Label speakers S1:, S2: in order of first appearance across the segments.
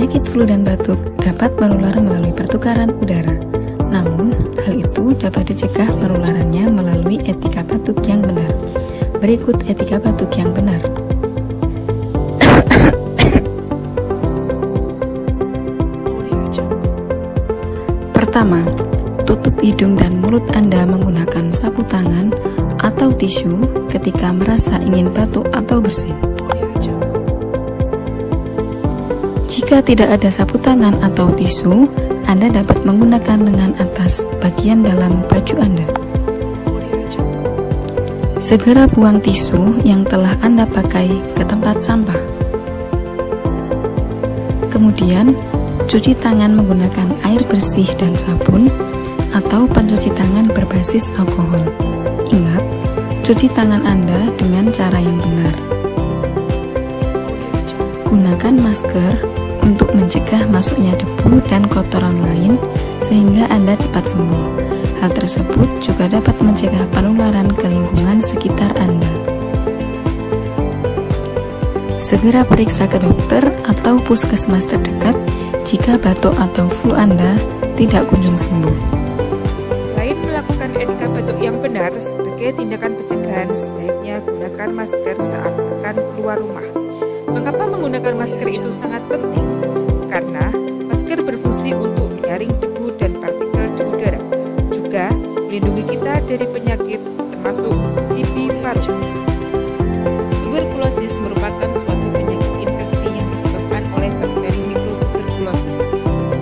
S1: Penyakit flu dan batuk dapat menular melalui pertukaran udara. Namun, hal itu dapat dicegah penularannya melalui etika batuk yang benar. Berikut etika batuk yang benar. Pertama, tutup hidung dan mulut Anda menggunakan sapu tangan atau tisu ketika merasa ingin batuk atau bersin. Jika tidak ada sapu tangan atau tisu, Anda dapat menggunakan lengan atas bagian dalam baju Anda. Segera buang tisu yang telah Anda pakai ke tempat sampah. Kemudian, cuci tangan menggunakan air bersih dan sabun atau pencuci tangan berbasis alkohol. Ingat, cuci tangan Anda dengan cara yang benar. Gunakan masker untuk mencegah masuknya debu dan kotoran lain sehingga Anda cepat sembuh. Hal tersebut juga dapat mencegah penularan ke lingkungan sekitar Anda. Segera periksa ke dokter atau puskesmas terdekat jika batuk atau flu Anda tidak kunjung sembuh.
S2: Selain melakukan etika batuk yang benar, sebagai tindakan pencegahan sebaiknya gunakan masker saat akan keluar rumah. Mengapa menggunakan masker itu sangat penting? Karena masker berfungsi untuk menyaring debu dan partikel di udara, juga melindungi kita dari penyakit termasuk TB paru. Tuberkulosis merupakan suatu penyakit infeksi yang disebabkan oleh bakteri mikrotuberkulosis.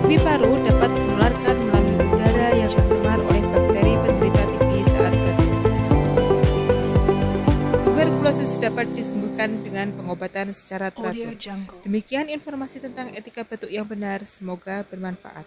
S2: TB paru dapat menularkan melalui udara yang tercemar oleh bakteri penderita TB saat batuk. Tuberkulosis dapat disembuhkan dengan pengobatan secara teratur. Demikian informasi tentang etika batuk yang benar, semoga bermanfaat.